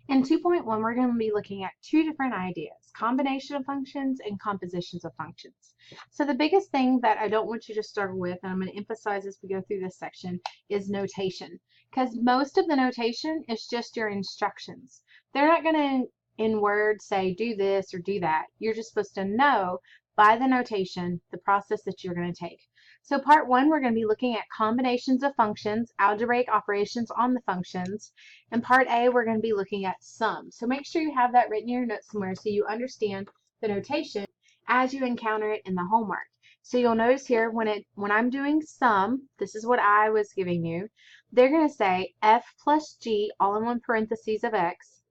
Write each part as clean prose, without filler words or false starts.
In 2.1, we're going to be looking at two different ideas, combination of functions and compositions of functions. So the biggest thing that I don't want you to struggle with, and I'm going to emphasize as we go through this section, is notation. Because most of the notation is just your instructions. They're not going to, in words, say do this or do that. You're just supposed to know by the notation the process that you're going to take. So part one, we're going to be looking at combinations of functions, algebraic operations on the functions. In part A, we're going to be looking at sum. So make sure you have that written in your notes somewhere so you understand the notation as you encounter it in the homework. So you'll notice here when I'm doing sum, this is what I was giving you. They're going to say f plus g all in one parentheses of x.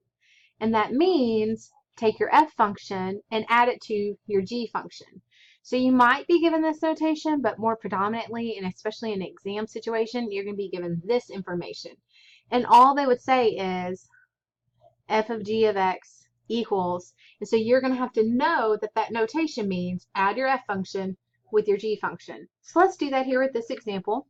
And that means take your f function and add it to your g function. So you might be given this notation, but more predominantly, and especially in an exam situation, you're going to be given this information. And all they would say is f of g of x equals, and so you're going to have to know that that notation means add your f function with your g function. So let's do that here with this example.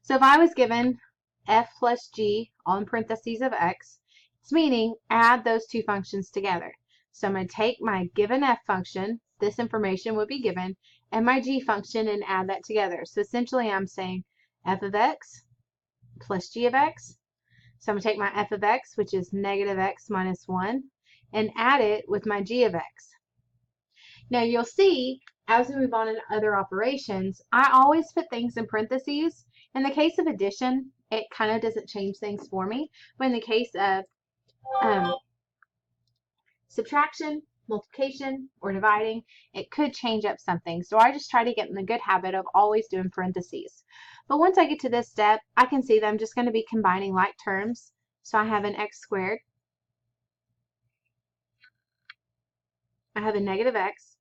So if I was given f plus g, all in parentheses of x, it's meaning add those two functions together. So I'm going to take my given f function, this information would be given, and my g function and add that together. So essentially I'm saying f of x plus g of x. So I'm going to take my f of x, which is negative x minus 1, and add it with my g of x. Now you'll see, as we move on in other operations, I always put things in parentheses. In the case of addition, it kind of doesn't change things for me. But in the case of subtraction, multiplication, or dividing, it could change up something. So I just try to get in the good habit of always doing parentheses. But once I get to this step, I can see that I'm just going to be combining like terms. So I have an x squared. I have a negative x.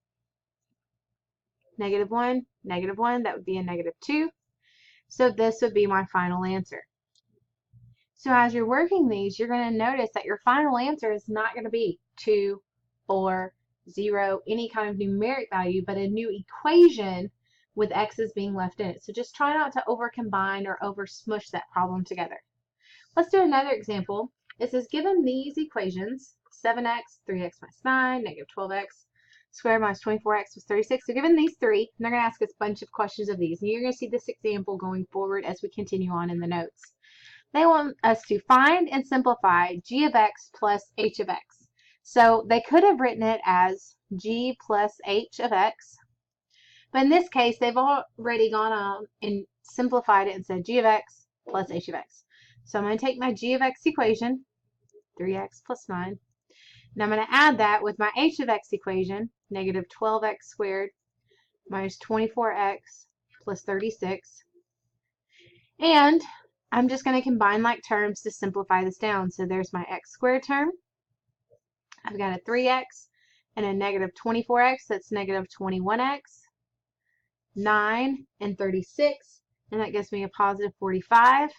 Negative 1, that would be a negative 2. So this would be my final answer. So as you're working these, you're going to notice that your final answer is not going to be 2, 4, 0, any kind of numeric value, but a new equation with x's being left in it. So just try not to over combine or over smush that problem together. Let's do another example. It says given these equations, 7x, 3x minus 9, negative 12x squared minus 24x was 36. So given these three, they're going to ask us a bunch of questions of these. And you're going to see this example going forward as we continue on in the notes. They want us to find and simplify g of x plus h of x. So they could have written it as g plus h of x. But in this case, they've already gone on and simplified it and said g of x plus h of x. So I'm going to take my g of x equation, 3x plus 9, and I'm going to add that with my h of x equation, negative 12x squared minus 24x plus 36. And I'm just going to combine like terms to simplify this down. So there's my x squared term. I've got a 3x and a negative 24x. That's negative 21x, 9, and 36. And that gives me a positive 45. I'm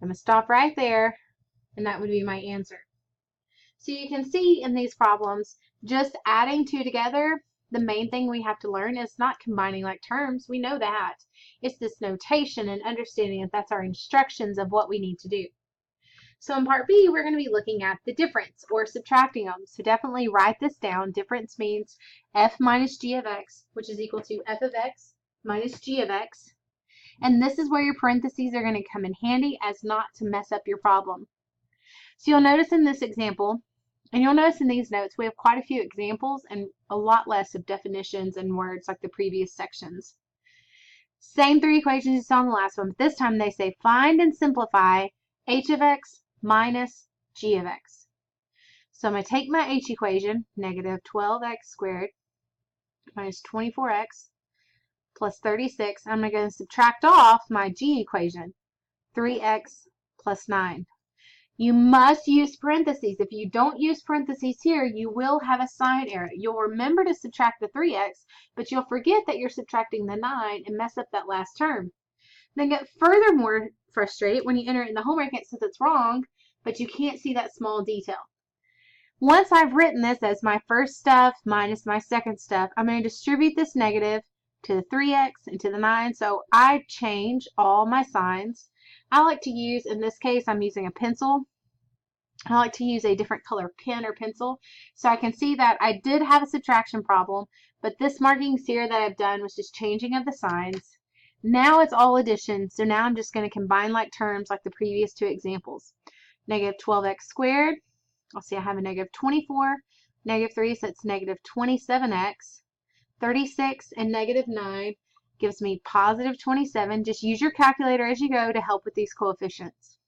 going to stop right there, and that would be my answer. So you can see in these problems, just adding two together, the main thing we have to learn is not combining like terms. We know that. It's this notation and understanding that that's our instructions of what we need to do. So in part B, we're going to be looking at the difference or subtracting them. So definitely write this down. Difference means f minus g of x, which is equal to f of x minus g of x. And this is where your parentheses are going to come in handy as not to mess up your problem. So you'll notice in this example, and you'll notice in these notes, we have quite a few examples and a lot less of definitions and words like the previous sections. Same three equations you saw in the last one, but this time they say find and simplify h of x minus g of x. So I'm going to take my h equation, negative 12x squared minus 24x plus 36. I'm going to subtract off my g equation, 3x plus 9. You must use parentheses. If you don't use parentheses here, you will have a sign error. You'll remember to subtract the 3x, but you'll forget that you're subtracting the 9 and mess up that last term. Then get furthermore frustrated when you enter it in the homework and it says it's wrong, but you can't see that small detail. Once I've written this as my first stuff minus my second stuff, I'm going to distribute this negative to the 3x and to the 9, so I change all my signs. I like to use, in this case, I'm using a pencil. I like to use a different color pen or pencil so I can see that I did have a subtraction problem, but this markings here that I've done was just changing of the signs. Now it's all addition, so now I'm just going to combine like terms like the previous two examples. Negative 12x squared, I'll see I have a negative 24, negative 3, so it's negative 27x, 36 and negative 9 gives me positive 27. Just use your calculator as you go to help with these coefficients.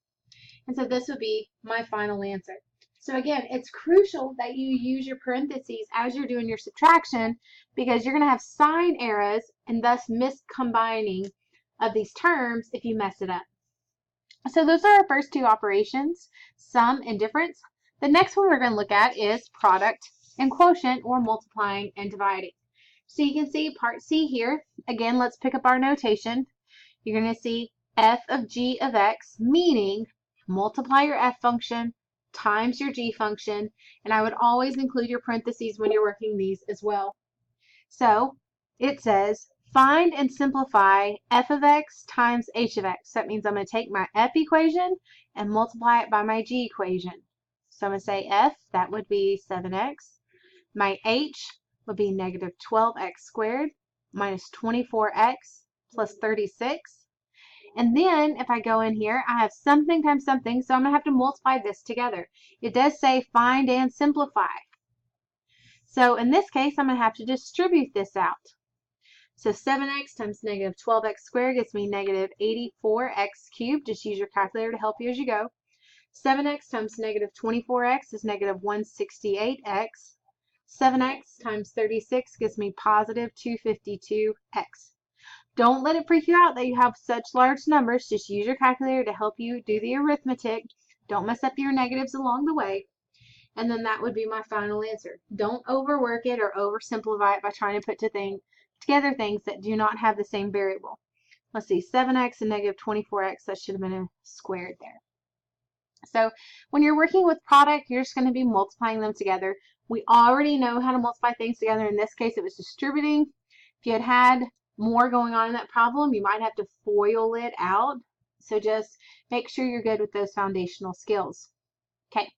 And so this would be my final answer. So again, it's crucial that you use your parentheses as you're doing your subtraction because you're going to have sign errors and thus miscombining of these terms if you mess it up. So those are our first two operations, sum and difference. The next one we're going to look at is product and quotient, or multiplying and dividing. So you can see part C here. Again, let's pick up our notation. You're going to see f of g of x, meaning multiply your f function times your g function, and I would always include your parentheses when you're working these as well. So it says find and simplify f of x times h of x. So that means I'm going to take my f equation and multiply it by my g equation. So I'm going to say f, that would be 7x. My h would be negative 12x squared minus 24x plus 36. And then if I go in here, I have something times something, so I'm going to have to multiply this together. It does say find and simplify. So in this case, I'm going to have to distribute this out. So 7x times negative 12x squared gets me negative 84x cubed. Just use your calculator to help you as you go. 7x times negative 24x is negative 168x. 7x times 36 gives me positive 252x. Don't let it freak you out that you have such large numbers. Just use your calculator to help you do the arithmetic. Don't mess up your negatives along the way. And then that would be my final answer. Don't overwork it or oversimplify it by trying to put together things that do not have the same variable. Let's see, 7x and negative 24x, that should have been a squared there. So when you're working with product, you're just going to be multiplying them together. We already know how to multiply things together. In this case, it was distributing. If you had more going on in that problem, you might have to FOIL it out. So just make sure you're good with those foundational skills. Okay.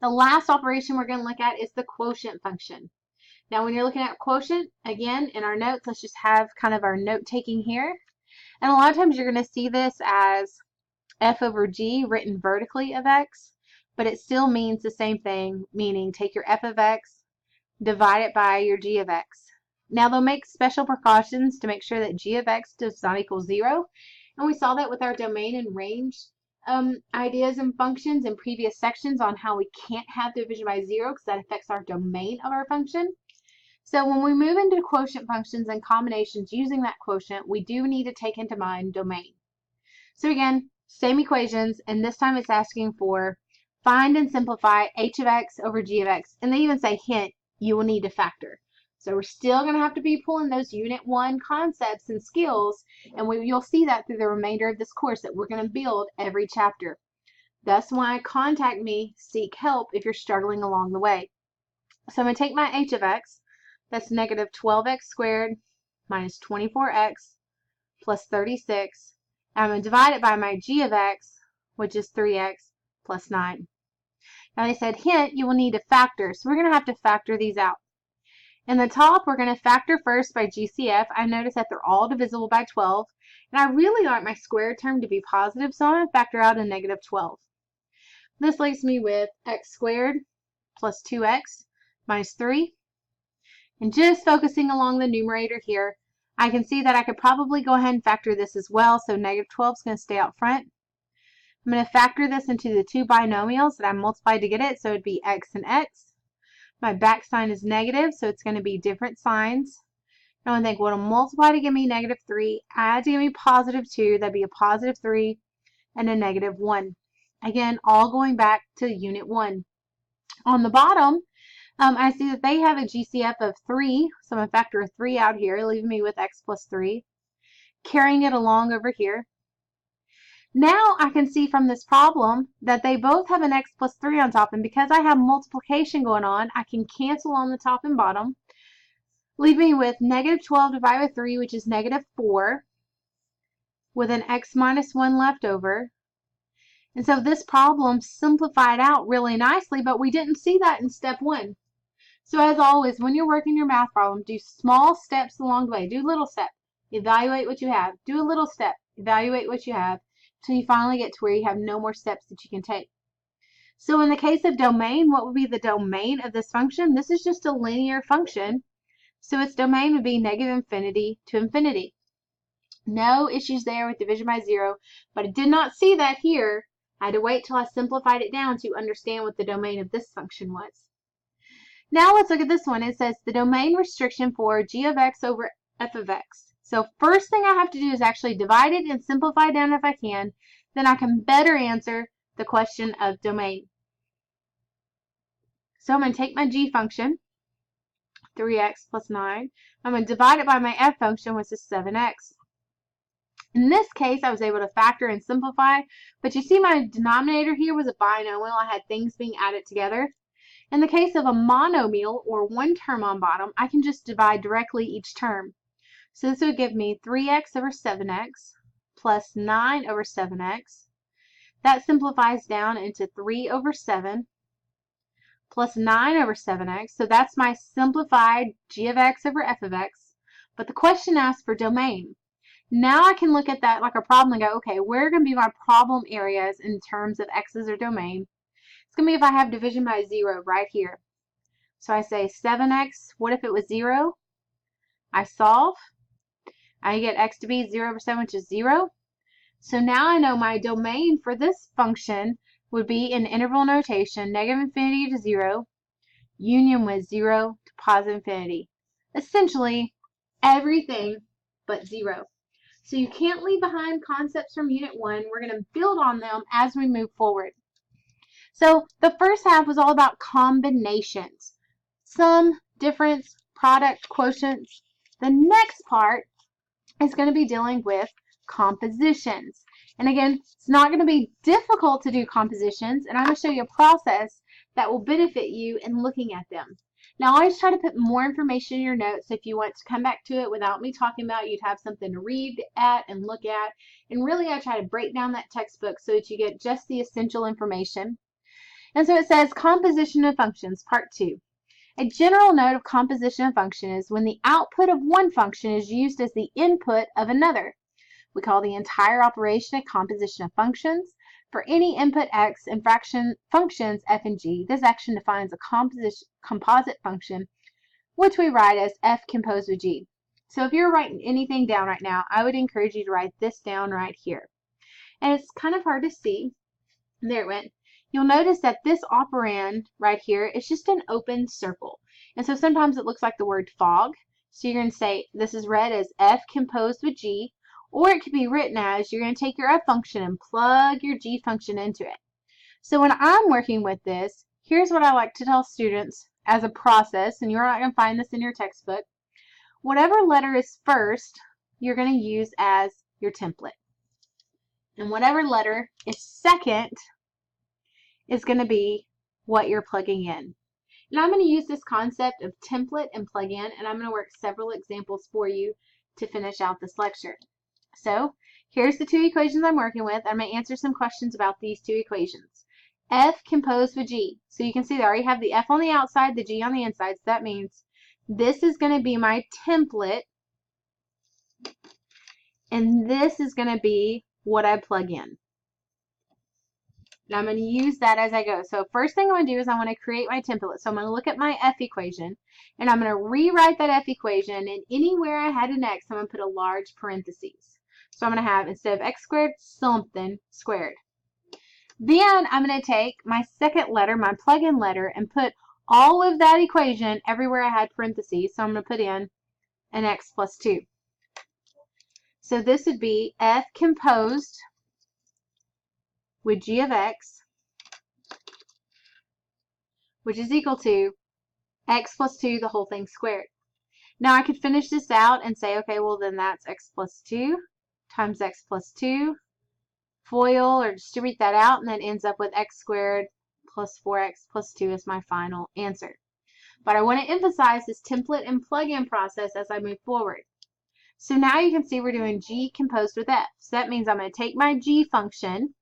The last operation we're going to look at is the quotient function. Now, when you're looking at quotient, again, in our notes, let's just have kind of our note taking here. And a lot of times you're going to see this as f over g written vertically of x, but it still means the same thing, meaning take your f of x, divide it by your g of x. Now, they'll make special precautions to make sure that g of x does not equal 0. And we saw that with our domain and range ideas and functions in previous sections on how we can't have division by 0 because that affects our domain of our function. So when we move into quotient functions and combinations using that quotient, we do need to take into mind domain. So again, same equations, and this time it's asking for find and simplify h of x over g of x. And they even say, hint, you will need to factor. So we're still going to have to be pulling those Unit 1 concepts and skills, and you'll see that through the remainder of this course that we're going to build every chapter. That's why contact me, seek help if you're struggling along the way. So I'm going to take my h of x, that's negative 12x squared minus 24x plus 36. I'm going to divide it by my g of x, which is 3x plus 9. Now they said, hint, you will need to factor. So we're going to have to factor these out. In the top, we're going to factor first by GCF. I notice that they're all divisible by 12. And I really like my squared term to be positive, so I'm going to factor out a negative 12. This leaves me with x squared plus 2x minus 3. And just focusing along the numerator here, I can see that I could probably go ahead and factor this as well. So negative 12 is going to stay out front. I'm going to factor this into the two binomials that I multiplied to get it. So it would be x and x. My back sign is negative, so it's going to be different signs. I want to think, well, to multiply to give me negative 3, add to give me positive 2, that'd be a positive 3, and a negative 1. Again, all going back to Unit 1. On the bottom, I see that they have a GCF of 3, so I'm going to factor a 3 out here, leaving me with x plus 3, carrying it along over here. Now I can see from this problem that they both have an x plus 3 on top, and because I have multiplication going on, I can cancel on the top and bottom, leaving me with negative 12 divided by 3, which is negative 4, with an x minus 1 left over. And so this problem simplified out really nicely, but we didn't see that in step 1. So as always, when you're working your math problem, do small steps along the way. Do little steps. Evaluate what you have. Do a little step. Evaluate what you have until you finally get to where you have no more steps that you can take. So in the case of domain, what would be the domain of this function? This is just a linear function. So its domain would be negative infinity to infinity. No issues there with division by 0, but I did not see that here. I had to wait till I simplified it down to understand what the domain of this function was. Now let's look at this one. It says the domain restriction for g of x over f of x. So first thing I have to do is actually divide it and simplify down if I can. Then I can better answer the question of domain. So I'm going to take my g function, 3x plus 9. I'm going to divide it by my f function, which is 7x. In this case, I was able to factor and simplify, but you see my denominator here was a binomial. I had things being added together. In the case of a monomial, or one term on bottom, I can just divide directly each term. So this would give me 3x over 7x plus 9 over 7x. That simplifies down into 3 over 7 plus 9 over 7x. So that's my simplified g of x over f of x. But the question asks for domain. Now I can look at that like a problem and go, okay, where are going to be my problem areas in terms of x's or domain? It's going to be if I have division by 0 right here. So I say 7x, what if it was 0? I solve. I get x to be 0 over 7, which is 0. So now I know my domain for this function would be in interval notation, negative infinity to 0, union with 0 to positive infinity. Essentially, everything but 0. So you can't leave behind concepts from Unit 1. We're going to build on them as we move forward. So the first half was all about combinations. Sum, difference, product, quotients. The next part is going to be dealing with compositions. And again, it's not going to be difficult to do compositions, and I'm going to show you a process that will benefit you in looking at them. Now, I always try to put more information in your notes. If you want to come back to it without me talking about it, you'd have something to read at and look at. And really, I try to break down that textbook so that you get just the essential information. And so it says composition of functions, part 2. A general note of composition of function is when the output of one function is used as the input of another. We call the entire operation a composition of functions. For any input x and fraction functions f and g, this action defines a composite function, which we write as f composed with g. So if you're writing anything down right now, I would encourage you to write this down right here. And it's kind of hard to see. There it went. You'll notice that this operand right here is just an open circle. And so sometimes it looks like the word fog. So you're going to say this is read as f composed with g, or it could be written as you're going to take your f function and plug your g function into it. So when I'm working with this, here's what I like to tell students as a process, and you're not going to find this in your textbook. Whatever letter is first, you're going to use as your template. And whatever letter is second is going to be what you're plugging in. And I'm going to use this concept of template and plug in, and I'm going to work several examples for you to finish out this lecture. So here's the 2 equations I'm working with. I'm going to answer some questions about these 2 equations. F composed with G. So you can see that I already have the F on the outside, the G on the inside. So that means this is going to be my template, and this is going to be what I plug in. And I'm going to use that as I go. So first thing I'm going to do is I want to create my template. So I'm going to look at my F equation, and I'm going to rewrite that F equation, and anywhere I had an X, I'm going to put a large parentheses. So I'm going to have, instead of X squared, something squared. Then I'm going to take my second letter, my plug-in letter, and put all of that equation everywhere I had parentheses. So I'm going to put in an X plus 2. So this would be F composed with g of x, which is equal to x plus 2, the whole thing squared. Now I could finish this out and say, okay, well then that's x plus 2 times x plus 2, FOIL or distribute that out, and that ends up with x squared plus 4x plus 2 is my final answer. But I want to emphasize this template and plug-in process as I move forward. So now you can see we're doing g composed with f. So that means I'm going to take my g function,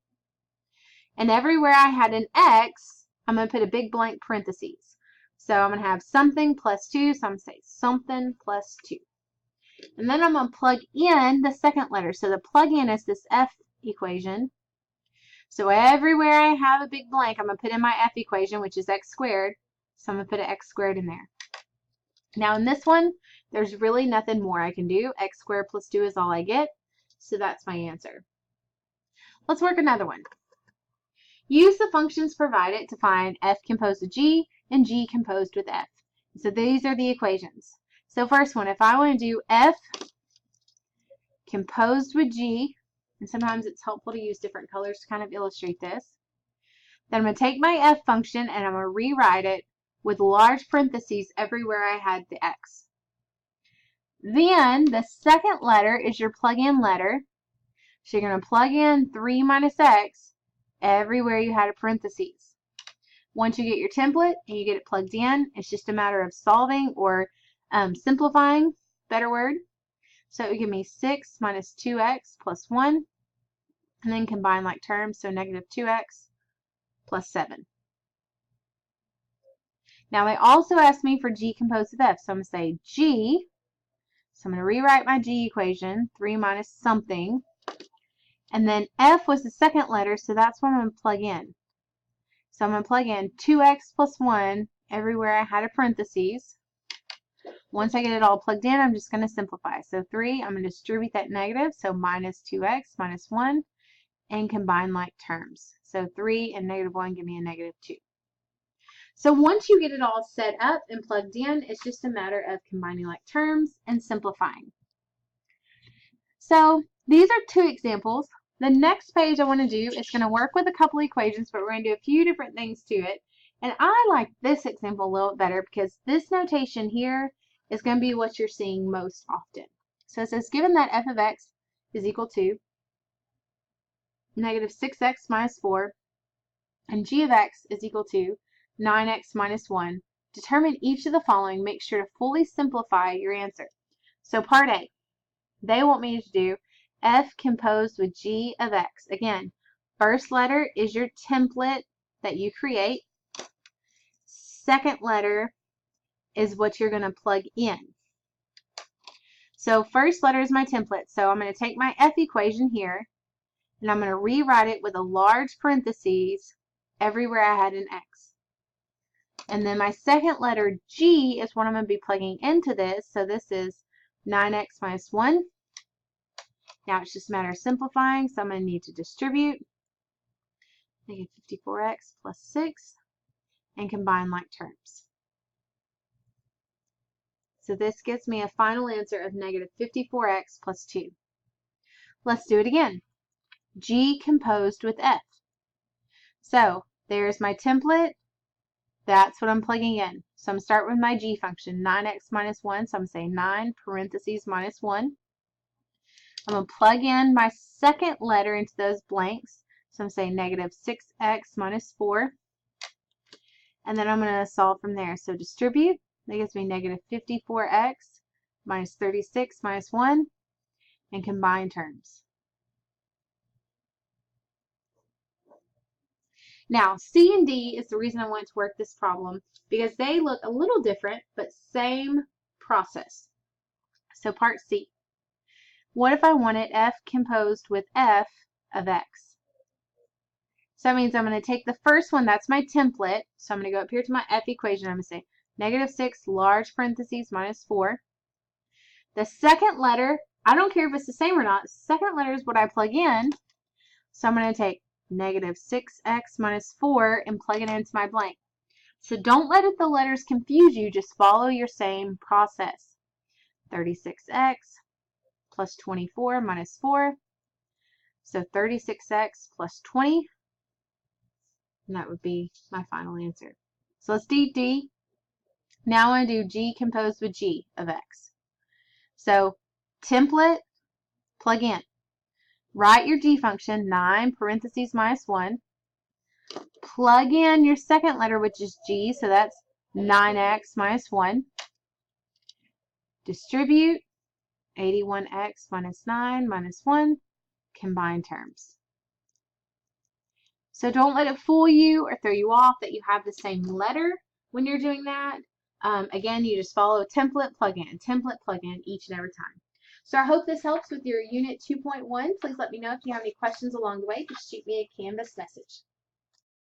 And everywhere I had an x, I'm going to put a big blank parentheses. So I'm going to have something plus 2, so I'm going to say something plus 2. And then I'm going to plug in the second letter. So the plug-in is this f equation. So everywhere I have a big blank, I'm going to put in my f equation, which is x squared. So I'm going to put an x squared in there. Now in this one, there's really nothing more I can do. X squared plus 2 is all I get. So that's my answer. Let's work another one. Use the functions provided to find f composed with g and g composed with f. So these are the equations. So first one, if I want to do f composed with g, and sometimes it's helpful to use different colors to kind of illustrate this, then I'm going to take my f function and I'm going to rewrite it with large parentheses everywhere I had the x. Then the second letter is your plug-in letter. So you're going to plug in 3 minus x everywhere you had a parentheses. Once you get your template and you get it plugged in, it's just a matter of solving or simplifying, better word. So it would give me 6 minus 2x plus 1, and then combine like terms, so negative 2x plus 7. Now they also asked me for g composed of f, so I'm going to say g. So I'm going to rewrite my g equation, 3 minus something. And then f was the second letter, so that's what I'm going to plug in. So I'm going to plug in 2x plus 1 everywhere I had a parentheses. Once I get it all plugged in, I'm just going to simplify. So 3, I'm going to distribute that negative, so minus 2x minus 1, and combine like terms. So 3 and negative 1 give me a negative 2. So once you get it all set up and plugged in, it's just a matter of combining like terms and simplifying. So these are 2 examples. The next page I want to do is going to work with a couple equations, but we're going to do a few different things to it. And I like this example a little better because this notation here is going to be what you're seeing most often. So it says, given that f of x is equal to negative 6x minus 4 and g of x is equal to 9x minus 1, determine each of the following. Make sure to fully simplify your answer. So part A, they want me to do f composed with g of x. Again, first letter is your template that you create. Second letter is what you're going to plug in. So first letter is my template. So I'm going to take my f equation here, and I'm going to rewrite it with a large parentheses everywhere I had an x. And then my second letter, g, is what I'm going to be plugging into this. So this is 9x minus 1. Now it's just a matter of simplifying, so I'm going to need to distribute negative 54x plus 6 and combine like terms. So this gives me a final answer of negative 54x plus 2. Let's do it again. G composed with f. So there's my template. That's what I'm plugging in. So I'm going to start with my g function, 9x minus 1. So I'm going to say 9 parentheses minus 1. I'm going to plug in my second letter into those blanks. So I'm going to say negative 6x minus 4. And then I'm going to solve from there. So distribute. That gives me negative 54x minus 36 minus 1. And combine terms. Now, C and D is the reason I want to work this problem because they look a little different, but same process. So part C. What if I wanted f composed with f of x? So that means I'm going to take the first one, that's my template. So I'm going to go up here to my f equation. I'm going to say negative 6 large parentheses minus 4. The second letter, I don't care if it's the same or not, the second letter is what I plug in. So I'm going to take negative 6x minus 4 and plug it into my blank. So don't let the letters confuse you, just follow your same process. 36x plus 24 minus 4. So 36x plus 20. And that would be my final answer. So let's do D. Now I want to do G composed with G of x. So template, plug in. Write your G function, 9 parentheses minus 1. Plug in your second letter, which is G, so that's 9x minus 1. Distribute, 81x minus 9 minus 1. Combine terms. So don't let it fool you or throw you off that you have the same letter when you're doing that. Again, you just follow a template, plug in each and every time. So I hope this helps with your Unit 2.1. Please let me know if you have any questions along the way. Just shoot me a Canvas message.